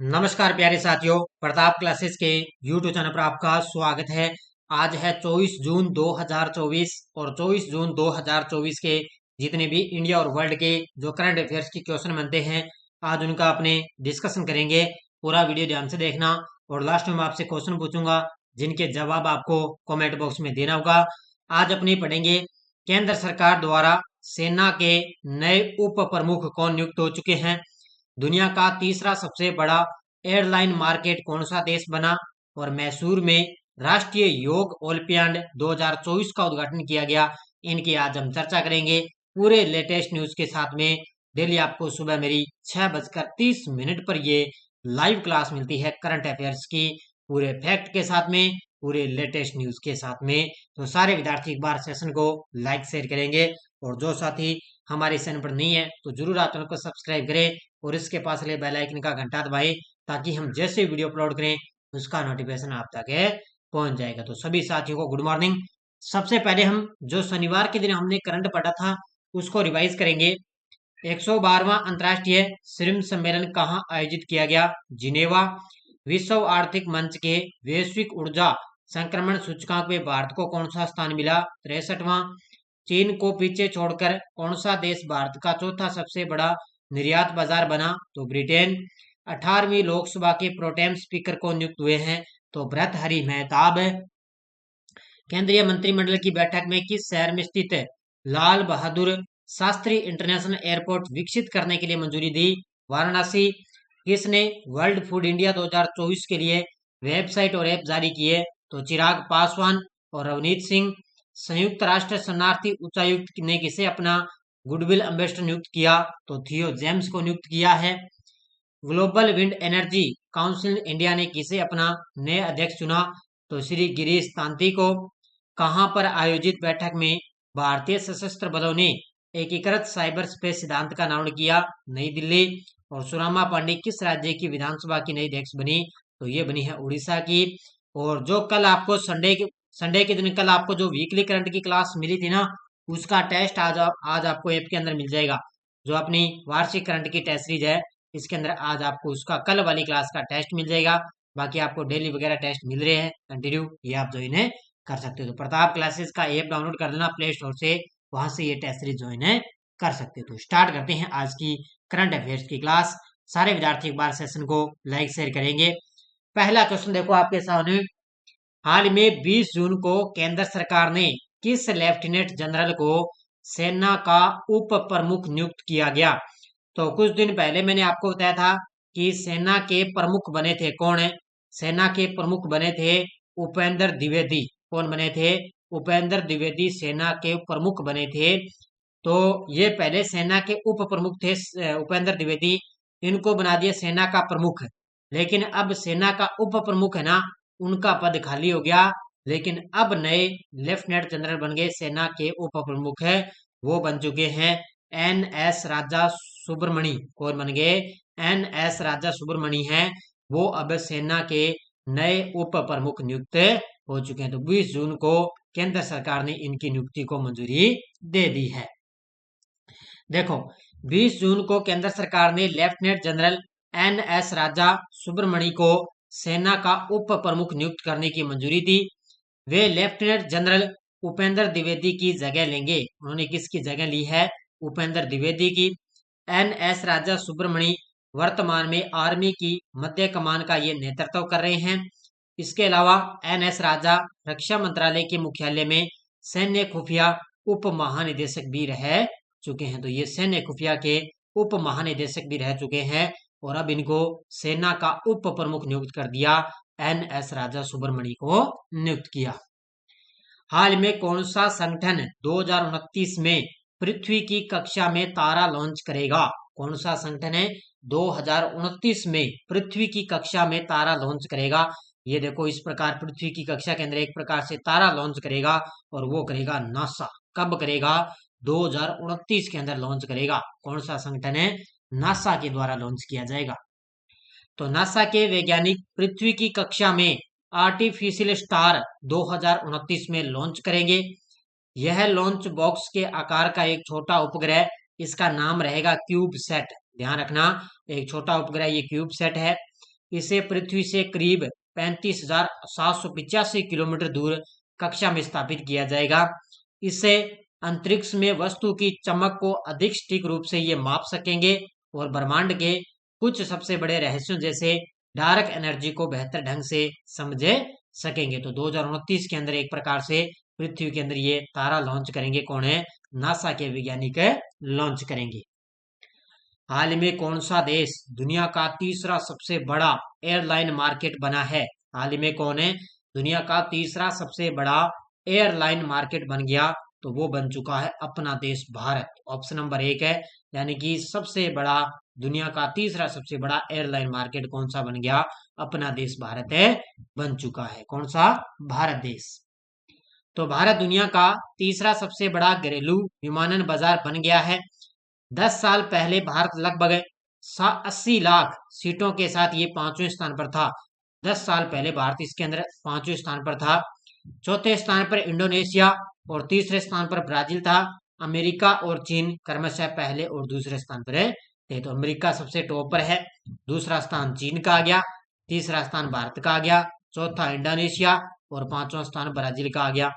नमस्कार प्यारे साथियों, प्रताप क्लासेस के यूट्यूब चैनल पर आपका स्वागत है। आज है 24 जून 2024 और 24 जून 2024 के जितने भी इंडिया और वर्ल्ड के जो करंट अफेयर्स की क्वेश्चन बनते हैं, आज उनका अपने डिस्कशन करेंगे। पूरा वीडियो ध्यान से देखना और लास्ट में मैं आपसे क्वेश्चन पूछूंगा जिनके जवाब आपको कमेंट बॉक्स में देना होगा। आज अपनी पढ़ेंगे केंद्र सरकार द्वारा सेना के नए उप प्रमुख कौन नियुक्त हो चुके हैं। दुनिया का तीसरा सबसे बड़ा एयरलाइन मार्केट कौन सा देश बना और मैसूर में राष्ट्रीय योग ओलंपियाड 2024 का उद्घाटन किया गया। इनकी आज हम चर्चा करेंगे पूरे लेटेस्ट न्यूज के साथ में। डेली आपको सुबह मेरी 6:30 पर ये लाइव क्लास मिलती है करंट अफेयर्स की, पूरे फैक्ट के साथ में, पूरे लेटेस्ट न्यूज के साथ में। तो सारे विद्यार्थी एक बार सेशन को लाइक शेयर करेंगे और जो साथी हमारे चैनल पर नहीं है तो जरूर आप चैनल को सब्सक्राइब करें और इसके पास वाले बेल आइकन का घंटा दबाएं ताकि हम जैसे वीडियो अपलोड करें उसका नोटिफिकेशन आप तक पहुंच जाएगा। तो सभी साथियों को गुड मॉर्निंग। सबसे पहले हम जो शनिवार के दिन हमने करंट पढ़ा था उसको रिवाइज करेंगे। 112वां अंतर्राष्ट्रीय श्रम सम्मेलन कहाँ आयोजित किया गया? जिनेवा। विश्व आर्थिक मंच के वैश्विक ऊर्जा संक्रमण सूचकांक में भारत को कौन सा स्थान मिला? 63वां। चीन को पीछे छोड़कर कौन सा देश भारत का चौथा सबसे बड़ा निर्यात बाजार बना? तो ब्रिटेन। 18वीं लोकसभा के प्रोटेम स्पीकर को नियुक्त हुए हैं? तो भर्तृहरि मेहताब। केंद्रीय मंत्रिमंडल की बैठक में किस शहर में स्थित लाल बहादुर शास्त्री इंटरनेशनल एयरपोर्ट विकसित करने के लिए मंजूरी दी? वाराणसी। किसने वर्ल्ड फूड इंडिया 2024 के लिए वेबसाइट और ऐप जारी किए? तो चिराग पासवान और रवनीत सिंह। संयुक्त राष्ट्र शरणार्थी उच्चायुक्त ने किसे अपना गुडविल एम्बेसडर नियुक्त किया? तो थियो जेम्स को नियुक्त किया है। Global wind energy council India ने किसे अपना नए अध्यक्ष चुना? तो श्री गिरीश तांती को। कहां पर आयोजित बैठक में भारतीय सशस्त्र बलों ने एकीकृत साइबर स्पेस सिद्धांत का अनावरण किया? नई दिल्ली। और सुरामा पांडे किस राज्य की विधानसभा की नई अध्यक्ष बनी? तो ये बनी है उड़ीसा की। और जो कल आपको संडे के दिन कल आपको जो वीकली करंट की क्लास मिली थी ना, उसका टेस्ट आज आपको ऐप के अंदर मिल जाएगा। जो अपनी वार्षिक करंट की टेस्ट सीरीज है इसके अंदर आज आपको उसका कल वाली क्लास का टेस्ट मिल जाएगा। बाकी आपको डेली वगैरह टेस्ट मिल रहे हैं कंटिन्यू, ये आप ज्वाइन कर सकते हो। तो प्रताप क्लासेस का ऐप डाउनलोड कर लेना प्ले स्टोर से, वहां से ये टेस्ट सीरीज ज्वाइन कर सकते हो। तो स्टार्ट करते हैं आज की करंट अफेयर्स की क्लास। सारे विद्यार्थी एक बार सेशन को लाइक शेयर करेंगे। पहला क्वेश्चन देखो आपके सामने। हाल में 20 जून को केंद्र सरकार ने किस लेफ्टिनेंट जनरल को सेना का उप प्रमुख नियुक्त किया गया? तो कुछ दिन पहले मैंने आपको बताया था कि सेना के प्रमुख बने थे कौन है? सेना के प्रमुख बने थे उपेंद्र द्विवेदी। कौन बने थे? उपेंद्र द्विवेदी सेना के प्रमुख बने थे। तो ये पहले सेना के उप प्रमुख थे उपेंद्र द्विवेदी, इनको बना दिया सेना का प्रमुख। लेकिन अब सेना का उप प्रमुख है ना, उनका पद खाली हो गया। लेकिन अब नए लेफ्टिनेंट जनरल बन गए सेना के उप प्रमुख है, वो बन चुके हैं एन एस राजा सुब्रमणी। कौन बन गए? एन एस राजा सुब्रमणी हैं, वो अब सेना के नए उप प्रमुख नियुक्त हो चुके हैं। तो 20 जून को केंद्र सरकार ने इनकी नियुक्ति को मंजूरी दे दी है। देखो 20 जून को केंद्र सरकार ने लेफ्टिनेंट जनरल एन एस राजा सुब्रमणी को सेना का उप प्रमुख नियुक्त करने की मंजूरी दी। वे लेफ्टिनेंट जनरल उपेंद्र द्विवेदी की जगह लेंगे। उन्होंने किसकी जगह ली है? उपेंद्र द्विवेदी की। एन एस राजा सुब्रमणी वर्तमान में आर्मी की मध्य कमान का ये नेतृत्व कर रहे हैं। इसके अलावा एन एस राजा रक्षा मंत्रालय के मुख्यालय में सैन्य खुफिया उप महानिदेशक भी रह चुके हैं। तो ये सैन्य खुफिया के उप महानिदेशक भी रह चुके हैं और अब इनको सेना का उप प्रमुख नियुक्त कर दिया। एन एस राजा सुब्रमणी को नियुक्त किया। हाल में कौन सा संगठन 2029 में पृथ्वी की कक्षा में तारा लॉन्च करेगा? कौन सा संगठन है 2029 में पृथ्वी की कक्षा में तारा लॉन्च करेगा? ये देखो इस प्रकार पृथ्वी की कक्षा के अंदर एक प्रकार से तारा लॉन्च करेगा और वो करेगा नासा। कब करेगा? 2029 के अंदर लॉन्च करेगा। कौन सा संगठन है? नासा के द्वारा लॉन्च किया जाएगा। तो नासा के वैज्ञानिक पृथ्वी की कक्षा में आर्टिफिशियल स्टार 2029 में लॉन्च करेंगे। यह लॉन्च बॉक्स के आकार का एक छोटा उपग्रह, इसका नाम रहेगा क्यूब सेट। ध्यान रखना, एक छोटा उपग्रह ये क्यूब सेट है। इसे पृथ्वी से करीब 35,785 किलोमीटर दूर कक्षा में स्थापित किया जाएगा। इससे अंतरिक्ष में वस्तु की चमक को अधिक सटीक रूप से ये माप सकेंगे और ब्रह्मांड के कुछ सबसे बड़े रहस्यों जैसे डार्क एनर्जी को बेहतर ढंग से समझे सकेंगे। तो 2029 के अंदर एक प्रकार से पृथ्वी के अंदर ये तारा लॉन्च करेंगे। कौन है? नासा के वैज्ञानिक लॉन्च करेंगे। हाल में कौन सा देश दुनिया का तीसरा सबसे बड़ा एयरलाइन मार्केट बना है? हाल में कौन है दुनिया का तीसरा सबसे बड़ा एयरलाइन मार्केट बन गया? तो वो बन चुका है अपना देश भारत। ऑप्शन नंबर 1 है, यानी कि सबसे बड़ा दुनिया का तीसरा सबसे बड़ा एयरलाइन मार्केट कौन सा बन गया? अपना देश भारत है बन चुका है। कौन सा? भारत देश। तो भारत दुनिया का तीसरा सबसे बड़ा घरेलू विमानन बाजार बन गया है। 10 साल पहले भारत लगभग 80 लाख सीटों के साथ ये 5वें स्थान पर था। 10 साल पहले भारत इसके अंदर 5वें स्थान पर था। चौथे स्थान पर इंडोनेशिया और तीसरे स्थान पर ब्राजील था। अमेरिका और चीन क्रमशः पहले और दूसरे स्थान पर थे। तो अमेरिका सबसे टॉप पर है, दूसरा स्थान चीन का आ गया, तीसरा स्थान भारत का आ गया, चौथा इंडोनेशिया और पांचवा स्थान ब्राजील का आ गया।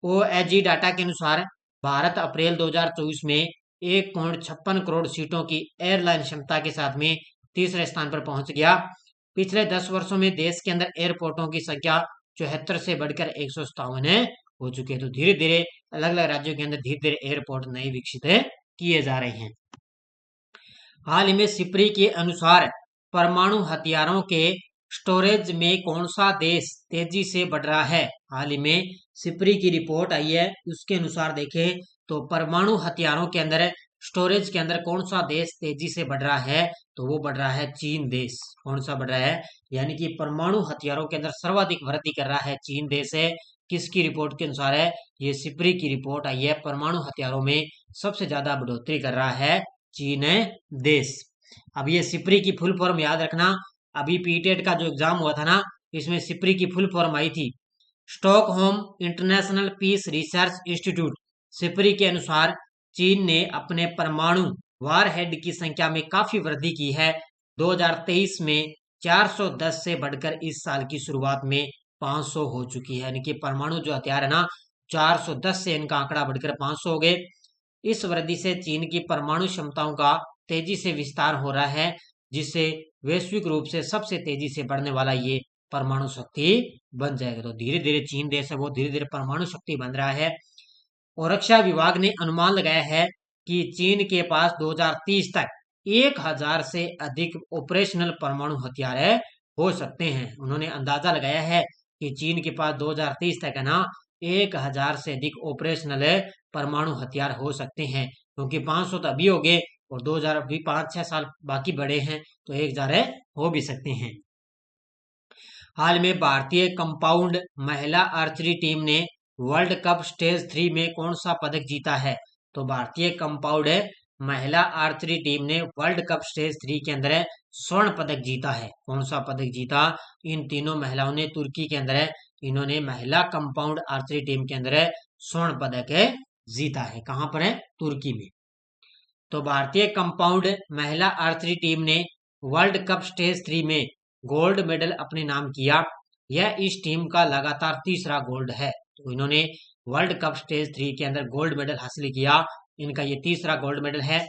ओएजी डाटा के अनुसार भारत अप्रैल 2024 में 1.56 करोड़ सीटों की एयरलाइन क्षमता के साथ में तीसरे स्थान पर पहुंच गया। पिछले 10 वर्षों में देश के अंदर एयरपोर्टों की संख्या 74 से बढ़कर 157 हो चुके हैं। तो धीरे धीरे अलग अलग राज्यों के अंदर धीरे धीरे एयरपोर्ट नए विकसित किए जा रहे हैं। हाल ही में सिप्री के अनुसार परमाणु हथियारों के स्टोरेज में कौन सा देश तेजी से बढ़ रहा है? हाल ही में सिप्री की रिपोर्ट आई है, उसके अनुसार देखें तो परमाणु हथियारों के अंदर स्टोरेज के अंदर कौन सा देश तेजी से बढ़ रहा है? तो वो बढ़ रहा है चीन देश। कौन सा बढ़ रहा है? यानी कि परमाणु हथियारों के अंदर सर्वाधिक वृद्धि कर रहा है चीन देश है। किसकी रिपोर्ट के अनुसार है? ये सिप्री की रिपोर्ट आई है। परमाणु हथियारों में सबसे ज्यादा बढ़ोतरी कर रहा है चीन देश। अब ये सिप्री की फुल फॉर्म याद रखना, अभी पीटेट का जो एग्जाम हुआ था ना, इसमें सिप्री की फुल फॉर्म आई थी, Stockholm International Peace Research Institute. SIPRI के अनुसार चीन ने अपने परमाणु वारहेड की संख्या में काफी वृद्धि की है। 2023 में 410 से बढ़कर इस साल की शुरुआत में 500 हो चुकी है। यानी कि परमाणु जो हथियार है ना, 410 से इनका आंकड़ा बढ़कर 500 हो गए। इस वृद्धि से चीन की परमाणु क्षमताओं का तेजी से विस्तार हो रहा है, जिससे वैश्विक रूप से सबसे तेजी से बढ़ने वाला ये परमाणु शक्ति बन जाएगा। तो धीरे धीरे चीन देश है वो धीरे धीरे परमाणु शक्ति बन रहा है। और रक्षा विभाग ने अनुमान लगाया है कि चीन के पास 2030 तक 1000 से अधिक ऑपरेशनल परमाणु हथियार हो सकते हैं। उन्होंने अंदाजा लगाया है कि चीन के पास 2030 तक है ना 1000 से अधिक ऑपरेशनल परमाणु हथियार हो सकते हैं, क्योंकि 500 तो अभी हो गए और 2000 अभी 5-6 साल बाकी बड़े हैं, तो 1000 हो भी सकते हैं। हाल में भारतीय कंपाउंड महिला आर्चरी टीम ने वर्ल्ड कप स्टेज 3 में कौन सा पदक जीता है? तो भारतीय कंपाउंड महिला आर्चरी टीम ने वर्ल्ड कप स्टेज 3 के अंदर स्वर्ण पदक जीता है। कौन सा पदक जीता? इन तीनों महिलाओं ने तुर्की के अंदर इन्होंने महिला कंपाउंड आर्चरी टीम के अंदर स्वर्ण पदक जीता है। कहां पर है? तुर्की में। तो भारतीय कंपाउंड महिला आर्चरी टीम ने वर्ल्ड कप स्टेज 3 में गोल्ड मेडल अपने नाम किया। यह इस टीम का लगातार तीसरा गोल्ड है। तो इन्होंने वर्ल्ड कप स्टेज 3 के अंदर गोल्ड मेडल हासिल किया, इनका ये तीसरा गोल्ड मेडल है।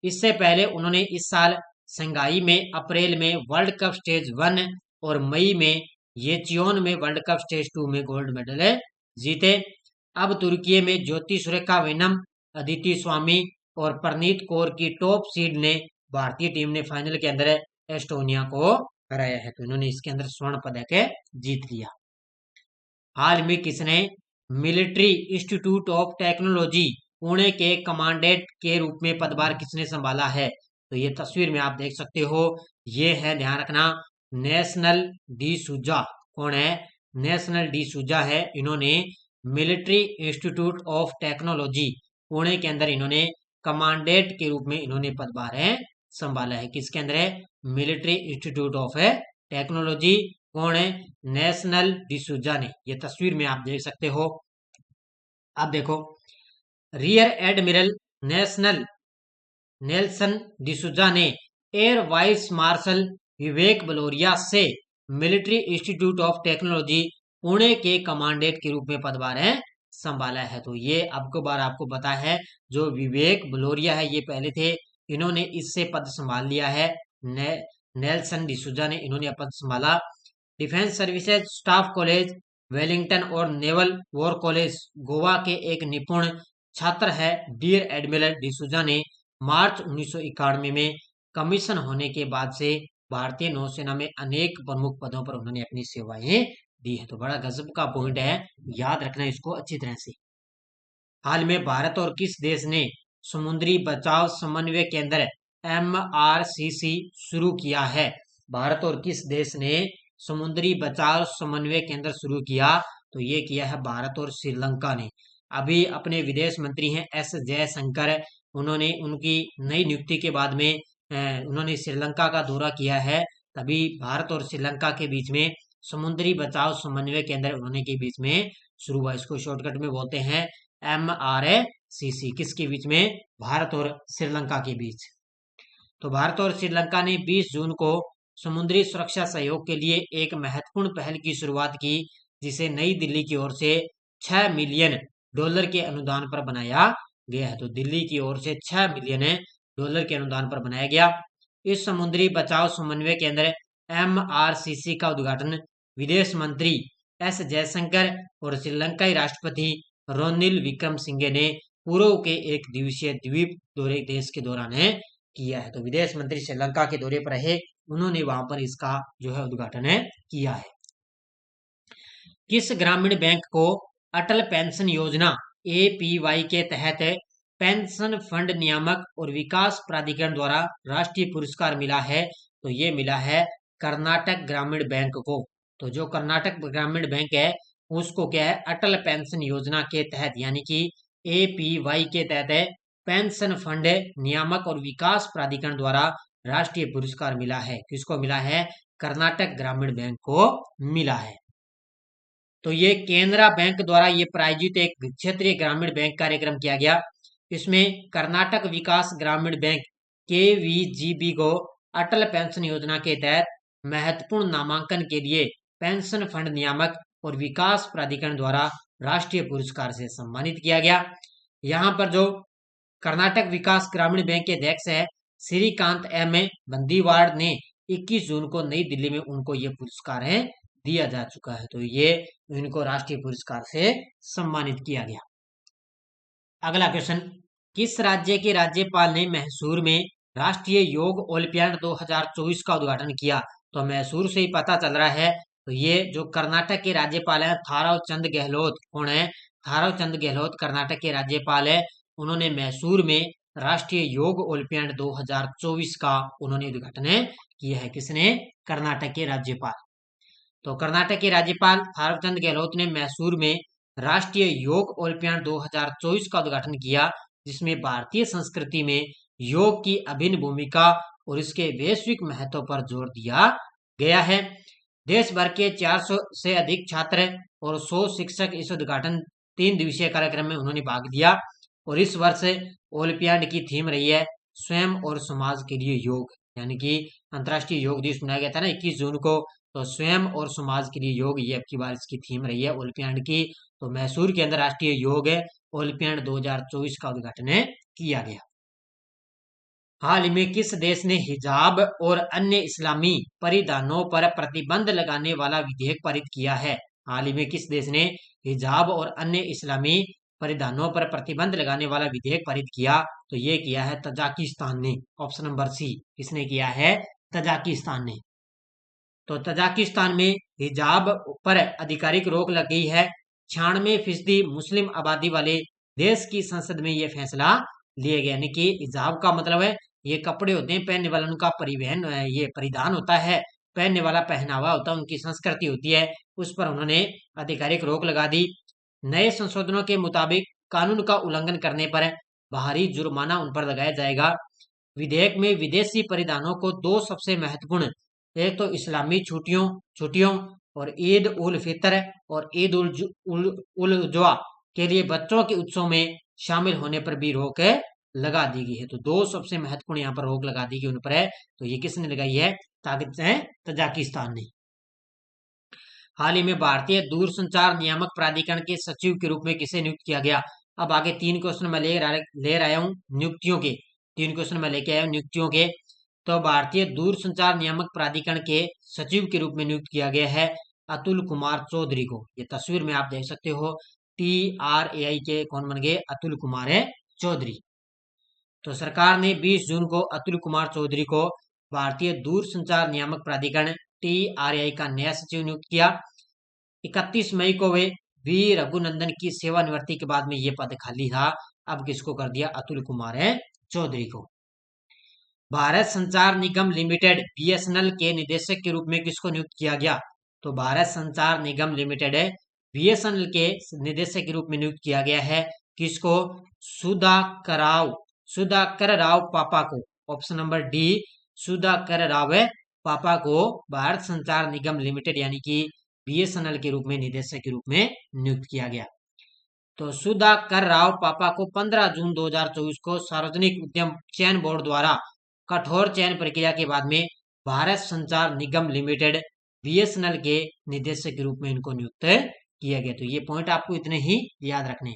इससे पहले उन्होंने इस साल शंघाई में अप्रैल में वर्ल्ड कप स्टेज 1 और मई में येचियोन में वर्ल्ड कप स्टेज 2 में गोल्ड मेडल जीते। अब तुर्की में ज्योति सुरेखा वेनम, अदिति स्वामी और परनीत कौर की टॉप सीड ने भारतीय टीम ने फाइनल के अंदर एस्टोनिया को हराया है। तो इन्होंने इसके अंदर स्वर्ण पदक जीत लिया। हाल में किसने military institute of technology Pune के कमांडेंट के रूप में पदभार किसने संभाला है? तो ये तस्वीर में आप देख सकते हो, ये है, ध्यान रखना, नेशनल डी सूजा। कौन है? नेशनल डी सूजा है। इन्होंने military institute of technology Pune के अंदर इन्होंने कमांडेंट के रूप में इन्होंने पदभार संभाला है। किसके अंदर है? Military institute of technology. कौन है? नेशनल डिसूजा ने। ये तस्वीर में आप देख सकते हो। अब देखो, rear admiral national Nelson D'Souza ने एयर वाइस मार्शल विवेक बलोरिया से military institute of technology Pune के कमांडेंट के रूप में पदभार है संभाला है। तो ये आपको बार आपको पता है, जो विवेक बलोरिया है ये पहले थे, इन्होंने इससे पद संभाल लिया है। नेल्सन डिसूजा ने इन्होंने पद संभाला। Defence services staff college Wellington और नेवल वॉर कॉलेज गोवा के एक निपुण छात्र है डियर एडमिरल डिसूजा ने मार्च 1991 में कमीशन होने के बाद से भारतीय नौसेना में अनेक प्रमुख पदों पर उन्होंने अपनी सेवाएं दी है। तो बड़ा गजब का पॉइंट है, याद रखना इसको अच्छी तरह से। हाल में भारत और किस देश ने समुद्री बचाव समन्वय केंद्र MRCC शुरू किया है? भारत और किस देश ने समुद्री बचाव समन्वय केंद्र शुरू किया? तो ये किया है भारत और श्रीलंका ने। अभी अपने विदेश मंत्री हैं S जयशंकर, उन्होंने उनकी नई नियुक्ति के बाद में उन्होंने श्रीलंका का दौरा किया है। तभी भारत और श्रीलंका के बीच में समुद्री बचाव समन्वय केंद्र उन्होंने के बीच में शुरू हुआ। इसको शॉर्टकट में बोलते हैं MRCC। किसके बीच में? भारत और श्रीलंका के बीच। तो भारत और श्रीलंका ने 20 जून को समुद्री सुरक्षा सहयोग के लिए एक महत्वपूर्ण पहल की शुरुआत की, जिसे नई दिल्ली की ओर से $6 मिलियन के अनुदान पर बनाया गया है। तो दिल्ली की ओर से $6 मिलियन के अनुदान पर बनाया गया। इस समुद्री बचाव समन्वय केंद्र MRCC का उद्घाटन विदेश मंत्री S जयशंकर और श्रीलंकाई राष्ट्रपति रोनिल विक्रमसिंघे ने पूर्व के एक दिवसीय द्वीप दौरे देश के दौरान किया है। तो विदेश मंत्री श्रीलंका के दौरे पर रहे, उन्होंने वहां पर इसका जो है उद्घाटन किया है। किस ग्रामीण बैंक को अटल पेंशन योजना APY के तहत पेंशन फंड नियामक और विकास प्राधिकरण द्वारा राष्ट्रीय पुरस्कार मिला है? तो ये मिला है कर्नाटक ग्रामीण बैंक को। तो जो कर्नाटक ग्रामीण बैंक है उसको क्या है, अटल पेंशन योजना के तहत यानी कि APY के तहत पेंशन फंड नियामक और विकास प्राधिकरण द्वारा राष्ट्रीय पुरस्कार मिला है। किसको मिला है? कर्नाटक ग्रामीण बैंक को मिला है। तो ये केनरा बैंक द्वारा ये प्रायोजित एक क्षेत्रीय ग्रामीण बैंक कार्यक्रम किया गया। इसमें कर्नाटक विकास ग्रामीण बैंक KVGB को अटल पेंशन योजना के तहत महत्वपूर्ण नामांकन के लिए पेंशन फंड नियामक और विकास प्राधिकरण द्वारा राष्ट्रीय पुरस्कार से सम्मानित किया गया। यहाँ पर जो कर्नाटक विकास ग्रामीण बैंक के अध्यक्ष है श्रीकांत M बंदीवाड़ ने 21 जून को नई दिल्ली में उनको ये पुरस्कार दिया जा चुका है। तो ये इनको राष्ट्रीय पुरस्कार से सम्मानित किया गया। अगला क्वेश्चन, किस राज्य के राज्यपाल ने मैसूर में राष्ट्रीय योग ओलंपियाड 2024 का उद्घाटन किया? तो मैसूर से ही पता चल रहा है। तो ये जो कर्नाटक के राज्यपाल हैं थाराव चंद गहलोत, कौन है? थाराव चंद गहलोत कर्नाटक के राज्यपाल है। उन्होंने मैसूर में राष्ट्रीय योग ओलंपियाड 2024 का उन्होंने उद्घाटन किया है। किसने? कर्नाटक के राज्यपाल। तो कर्नाटक के राज्यपाल थाराव चंद गहलोत ने मैसूर में राष्ट्रीय योग ओलंपियाड 2024 का उद्घाटन किया, जिसमें भारतीय संस्कृति में योग की अभिन्न भूमिका और इसके वैश्विक महत्व पर जोर दिया गया है। देश भर के 400 से अधिक छात्र और 100 शिक्षक इस उद्घाटन 3 दिवसीय कार्यक्रम में उन्होंने भाग लिया। और इस वर्ष ओलंपियाड की थीम रही है स्वयं और समाज के लिए योग, यानी कि अंतर्राष्ट्रीय योग दिवस मनाया गया था ना 21 जून को। तो स्वयं और समाज के लिए योग, ये अब की बार इसकी थीम रही है ओलंपियाड की। तो मैसूर के अंदर राष्ट्रीय योग ओलंपियाड 2024 का उद्घाटन किया गया। हाल ही में किस देश ने हिजाब और अन्य इस्लामी परिधानों पर प्रतिबंध लगाने वाला विधेयक पारित किया है? हाल ही में किस देश ने हिजाब और अन्य इस्लामी परिधानों पर प्रतिबंध लगाने वाला विधेयक पारित किया? तो ये किया है तजाकिस्तान ने। ऑप्शन नंबर सी, किसने किया है? तजाकिस्तान ने। तो तजाकिस्तान में हिजाब पर आधिकारिक रोक लग गई है। 96% मुस्लिम आबादी वाले देश की संसद में ये फैसला लिया गया। यानी कि हिजाब का मतलब है ये कपड़े होते हैं पहनने वाला, उनका परिवहन ये परिधान होता है, पहनने वाला पहनावा होता है, उनकी संस्कृति होती है, उस पर उन्होंने आधिकारिक रोक लगा दी। नए संशोधनों के मुताबिक कानून का उल्लंघन करने पर बाहरी जुर्माना उन पर लगाया जाएगा। विधेयक में विदेशी परिधानों को 2 सबसे महत्वपूर्ण, एक तो इस्लामी छुट्टियों और ईद उल फितर और ईद उल जुहा के लिए बच्चों के उत्सव में शामिल होने पर भी रोक लगा दी गई है। तो दो सबसे महत्वपूर्ण यहाँ पर रोक लगा दी गई उन पर है। तो ये किसने लगाई है? तजाकिस्तान ने। हाल ही में भारतीय दूरसंचार नियामक प्राधिकरण के सचिव के रूप में किसे नियुक्त किया गया? अब आगे 3 क्वेश्चन मैं ले आया हूँ नियुक्तियों के। 3 क्वेश्चन मैं लेके आया हूँ नियुक्तियों के। तो भारतीय दूरसंचार नियामक प्राधिकरण के सचिव के रूप में नियुक्त किया गया है अतुल कुमार चौधरी को। ये तस्वीर में आप देख सकते हो, TRAI के कौन बन गए? अतुल कुमार है चौधरी। तो सरकार ने 20 जून को अतुल कुमार चौधरी को भारतीय दूरसंचार नियामक प्राधिकरण TRAI का नया सचिव नियुक्त किया। 31 मई को वे वी रघुनंदन की सेवानिवृत्ति के बाद में ये पद खाली था। अब किसको कर दिया? अतुल कुमार है चौधरी को। भारत संचार निगम लिमिटेड BSNL के निदेशक के रूप में किसको नियुक्त किया गया? तो भारत संचार निगम लिमिटेड है BSNL के निदेशक के रूप में नियुक्त किया गया है किसको? सुधाकर राव पापा को। Option number D, Sudhakar Rao पापा को भारत संचार निगम लिमिटेड यानी कि BSNL के रूप में निदेशक के रूप में नियुक्त किया गया। तो सुधाकर राव पापा को 15 जून 2024 को सार्वजनिक उद्यम चयन बोर्ड द्वारा कठोर चयन प्रक्रिया के बाद में भारत संचार निगम लिमिटेड BSNL के निदेशक के रूप में इनको नियुक्त किया गया। तो ये पॉइंट आपको इतने ही याद रखने।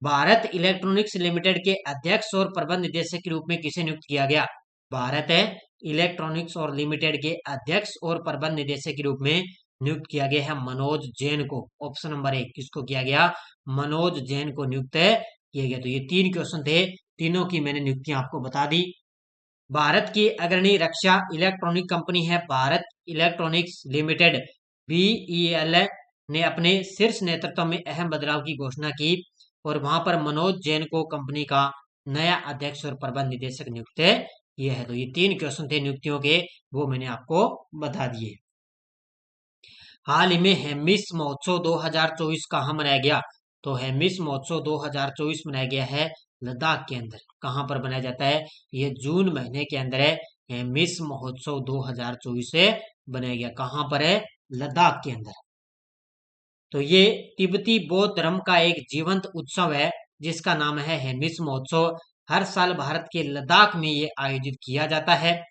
भारत इलेक्ट्रॉनिक्स लिमिटेड के अध्यक्ष और प्रबंध निदेशक के रूप में किसे नियुक्त किया गया? भारत इलेक्ट्रॉनिक्स और लिमिटेड के अध्यक्ष और प्रबंध निदेशक के रूप में नियुक्त किया गया है मनोज जैन को। ऑप्शन नंबर 1 किसको किया गया? मनोज जैन को नियुक्त किया गया। तो ये 3 क्वेश्चन थे, तीनों की मैंने नियुक्तियां आपको बता दी। भारत की अग्रणी रक्षा इलेक्ट्रॉनिक कंपनी है भारत इलेक्ट्रॉनिक्स लिमिटेड BEL ने अपने शीर्ष नेतृत्व में अहम बदलाव की घोषणा की और वहां पर मनोज जैन को कंपनी का नया अध्यक्ष और प्रबंध निदेशक नियुक्त किया है। तो ये 3 क्वेश्चन थे नियुक्तियों के, वो मैंने आपको बता दिए। हाल ही में हेमिस महोत्सव 2024 कहाँ मनाया गया? तो हेमिस महोत्सव 2024 मनाया गया है लद्दाख के अंदर। कहाँ पर मनाया जाता है? ये जून महीने के अंदर है। हेमिस महोत्सव 2024 से बनाया गया। कहाँ पर है? लद्दाख के अंदर। तो ये तिब्बती बौद्ध धर्म का एक जीवंत उत्सव है जिसका नाम है हेमिस महोत्सव। हर साल भारत के लद्दाख में ये आयोजित किया जाता है।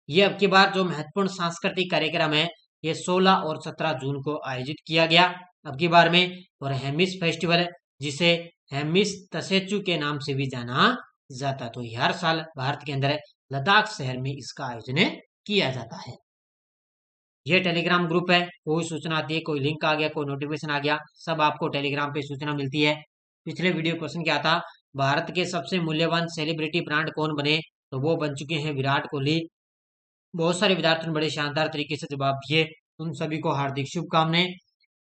ये अब की बार जो महत्वपूर्ण सांस्कृतिक कार्यक्रम है ये 16 और 17 जून को आयोजित किया गया अब की बार में। और हेमिस फेस्टिवल जिसे हेमिस तसेचु के नाम से भी जाना जाता है। तो हर साल भारत के अंदर लद्दाख शहर में इसका आयोजन किया जाता है। ये टेलीग्राम ग्रुप है, कोई सूचना आती है, कोई लिंक आ गया, कोई नोटिफिकेशन आ गया, सब आपको टेलीग्राम पे सूचना मिलती है। पिछले वीडियो क्वेश्चन क्या था? भारत के सबसे मूल्यवान सेलिब्रिटी ब्रांड कौन बने? तो वो बन चुके हैं विराट कोहली। बहुत सारे विद्यार्थियों ने बड़े शानदार तरीके से जवाब दिए, उन सभी को हार्दिक शुभकामनाएं।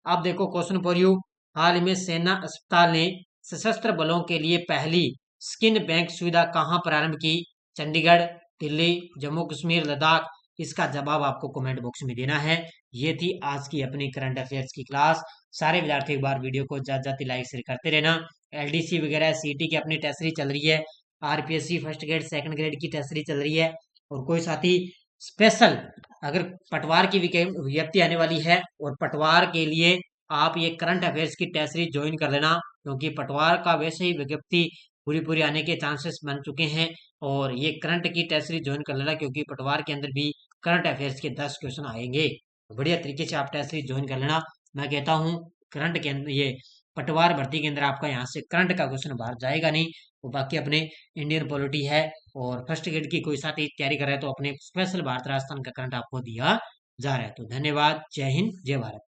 अब देखो क्वेश्चन फॉर यू। हाल ही में सेना अस्पताल ने सशस्त्र बलों के लिए पहली स्किन बैंक सुविधा कहाँ प्रारंभ की? चंडीगढ़, दिल्ली, जम्मू कश्मीर, लद्दाख? इसका जवाब आपको कमेंट बॉक्स में देना है। ये थी आज की अपनी करंट अफेयर्स की क्लास। सारे विद्यार्थी एक बार वीडियो को जाती लाइक शेयर करते रहना। LDC वगैरह CT की अपनी टेस्ट सीरीज चल रही है, RPSC first grade second grade की टेस्ट सीरीज चल रही है। और कोई साथी स्पेशल अगर पटवार की विज्ञप्ति आने वाली है और पटवार के लिए आप ये करंट अफेयर्स की टेस्ट सीरीज ज्वाइन कर लेना, क्योंकि पटवार का वैसे ही विज्ञप्ति पूरी आने के चांसेस बन चुके हैं। और ये करंट की टेस्ट सीरीज ज्वाइन कर लेना, क्योंकि पटवार के अंदर भी करंट अफेयर्स के 10 क्वेश्चन आएंगे। तो बढ़िया तरीके से आप टेस्ट सीरीज ज्वाइन कर लेना। मैं कहता हूँ करंट के अंदर ये पटवार भर्ती के अंदर आपका यहाँ से करंट का क्वेश्चन बाहर जाएगा नहीं। वो बाकी अपने इंडियन पॉलिटी है और फर्स्ट ग्रेड की कोई साथी तैयारी कर रहे हैं तो अपने स्पेशल भारत राजस्थान का करंट आपको दिया जा रहा है। तो धन्यवाद, जय हिंद, जय भारत।